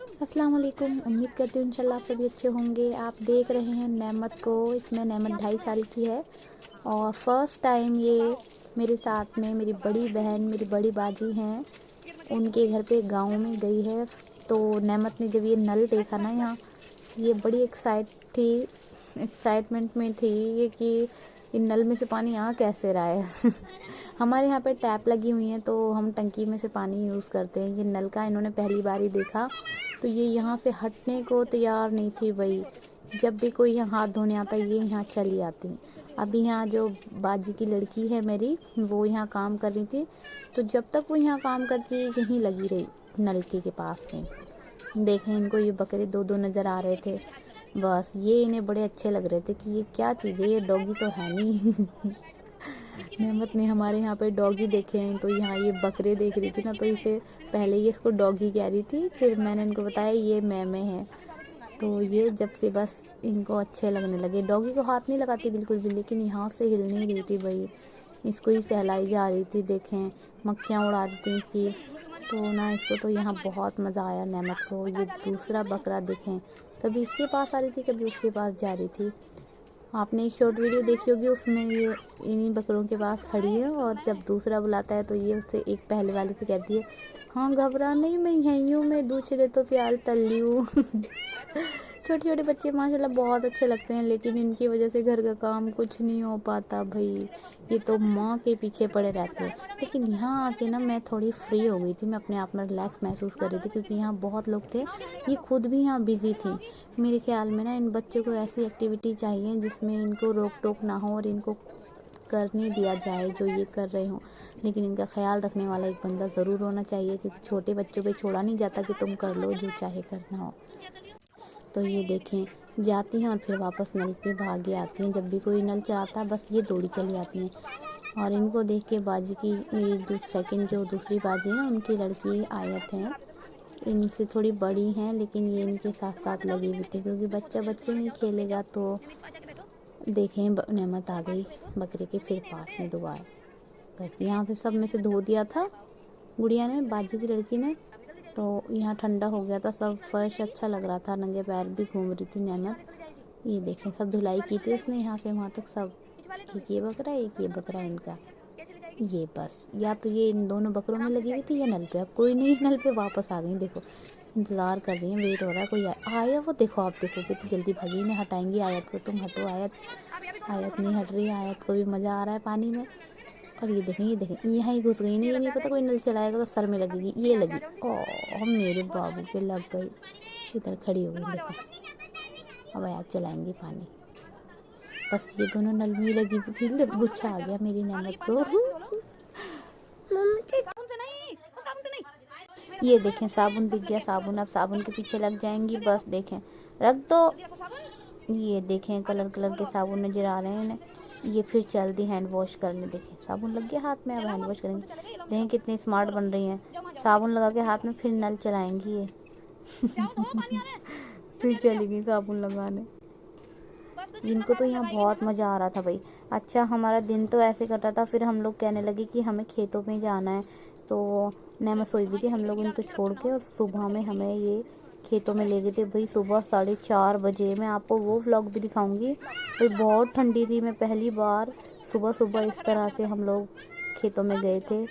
अस्सलाम वालेकुम। उम्मीद करती हूँ इंशाल्लाह आप सभी अच्छे होंगे। आप देख रहे हैं नेमत को। इसमें नेमत 2.5 साल की है और फर्स्ट टाइम ये मेरे साथ में मेरी बड़ी बहन, मेरी बड़ी बाजी हैं, उनके घर पे गाँव में गई है। तो नेमत ने जब ये नल देखा ना यहाँ, ये बड़ी एक्साइटमेंट में थी ये कि इन नल में से पानी आ कैसे रहा है। हमारे यहाँ पे टैप लगी हुई हैं तो हम टंकी में से पानी यूज़ करते हैं। ये नल का इन्होंने पहली बार ही देखा तो ये यहाँ से हटने को तैयार नहीं थी भाई। जब भी कोई यहाँ हाथ धोने आता ये यहाँ चली आती। अभी यहाँ जो बाजी की लड़की है मेरी, वो यहाँ काम कर रही थी, तो जब तक वो यहाँ काम करती यहीं लगी रही नलके के पास में। देखें इनको ये बकरे दो दो नज़र आ रहे थे, बस ये इन्हें बड़े अच्छे लग रहे थे कि ये क्या चीज़ है, ये डॉगी तो है नहीं। नेमत ने हमारे यहाँ पे डॉगी देखे हैं तो यहाँ ये बकरे देख रही थी ना, तो इसे पहले ये इसको डॉगी कह रही थी, फिर मैंने इनको बताया ये मैमे है। तो ये जब से बस इनको अच्छे लगने लगे। डॉगी को हाथ नहीं लगाती बिल्कुल भी, लेकिन यहाँ से हिल नहीं रही थी भाई, इसको ही सहलाई जा रही थी। देखें मक्खियाँ उड़ा रही थी इसकी, तो ना इसको तो यहाँ बहुत मज़ा आया नेमत को। ये दूसरा बकरा देखें, कभी इसके पास आ रही थी कभी उसके पास जा रही थी। आपने एक शॉर्ट वीडियो देखी होगी, उसमें ये इन्हीं बकरों के पास खड़ी है और जब दूसरा बुलाता है तो ये उससे एक पहले वाले से कहती है, हाँ घबरा नहीं, मैं यहीं हूँ, मैं दूसरे तो प्यार तल्ली हूँ। छोटे छोटे बच्चे माशाल्लाह बहुत अच्छे लगते हैं, लेकिन इनकी वजह से घर का काम कुछ नहीं हो पाता भाई। ये तो माँ के पीछे पड़े रहते हैं। लेकिन यहाँ आके ना मैं थोड़ी फ्री हो गई थी, मैं अपने आप में रिलैक्स महसूस कर रही थी, क्योंकि यहाँ बहुत लोग थे, ये खुद भी यहाँ बिज़ी थी। मेरे ख्याल में ना इन बच्चों को ऐसी एक्टिविटी चाहिए जिसमें इनको रोक टोक ना हो और इनको करने दिया जाए जो ये कर रहे हों, लेकिन इनका ख्याल रखने वाला एक बंदा ज़रूर होना चाहिए, क्योंकि छोटे बच्चों पे छोड़ा नहीं जाता कि तुम कर लो जो चाहे करना हो। तो ये देखें जाती हैं और फिर वापस नल पे भागे आती हैं। जब भी कोई नल चलाता है बस ये दौड़ी चली आती हैं। और इनको देख के बाजी की मेरी सेकंड जो दूसरी बाजी है उनकी लड़की आयत है, इनसे थोड़ी बड़ी हैं, लेकिन ये इनके साथ साथ लगी हुई थी, क्योंकि बच्चा बच्चे में खेलेगा। तो देखें नेमत आ गई बकरे के फिर पास में दोबारा। बस यहाँ से सब में से धो दिया था गुड़िया ने, बाजी की लड़की ने, तो यहाँ ठंडा हो गया था सब, फर्श अच्छा लग रहा था, नंगे पैर भी घूम रही थी नेमत। ये देखें सब धुलाई की थी उसने यहाँ से वहाँ तक सब। एक ये बकरा इनका, ये बस या तो ये इन दोनों बकरों में लगी हुई थी या नल पे। अब कोई नहीं, नल पे वापस आ गई। देखो इंतज़ार कर रही हैं, वेट हो रहा है कोई आया। वो देखो, आप देखो कितनी जल्दी भागी, ने हटाएंगी आयत को। तुम हटो आयत, आयत नहीं हट रही है। आयत को भी मज़ा आ रहा है पानी में। और ये देखें यहाँ ही घुस गई। नहीं, ये नहीं पता कोई नल चलाएगा तो सर में लगेगी। ये लगी, ओह मेरे बाबू के लग गई, इधर खड़ी हो गई। देखो अब आयत चलाएंगी पानी। बस ये दोनों नल में लगी हुई थी, गुच्छा आ गया मेरी नेमत को। ये देखें साबुन दिख गया, साबुन अब साबुन के पीछे लग जाएंगी। बस देखें रख दो। ये देखें कलर कलर के साबुन नजर आ रहे हैं इन्हें। ये फिर चल दी हैंड वॉश करने। देखें साबुन लग गया हाथ में, अब हैंड वॉश करेंगे। देखें कितनी स्मार्ट बन रही हैं, साबुन लगा के हाथ में फिर नल चलाएंगी ये। फिर चली गई साबुन लगाने। इनको तो यहाँ बहुत मज़ा आ रहा था भाई। अच्छा हमारा दिन तो ऐसे कटा था, फिर हम लोग कहने लगे कि हमें खेतों में जाना है। तो नेमत सोई भी थी, हम लोग उनको छोड़ के और सुबह में हमें ये खेतों में ले गए थे भाई। सुबह 4:30 बजे, मैं आपको वो व्लॉग भी दिखाऊंगी भाई। बहुत ठंडी थी, मैं पहली बार सुबह सुबह इस तरह से हम लोग खेतों में गए थे।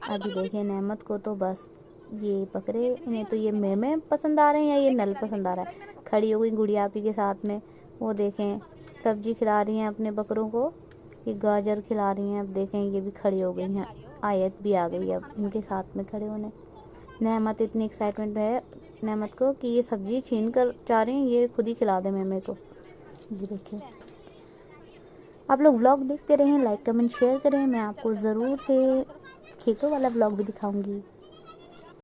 अभी देखें नेमत को तो बस ये बकरे, इन्हें तो ये मेमे पसंद आ रहे हैं या ये नल पसंद आ रहा है। खड़ी हो गई गुड़िया आपी के साथ में। वो देखें सब्जी खिला रही हैं अपने बकरों को, ये गाजर खिला रही हैं। अब देखें ये भी खड़ी हो गई हैं, आयत भी आ गई अब इनके साथ में खड़े होने। नेमत इतनी एक्साइटमेंट है नेमत को कि ये सब्जी छीन कर चाह रही हैं ये खुद ही खिला दे मेमे को। ये देखिए आप लोग व्लॉग देखते रहें, लाइक कमेंट शेयर करें। मैं आपको ज़रूर से खेतों वाला व्लॉग भी दिखाऊंगी।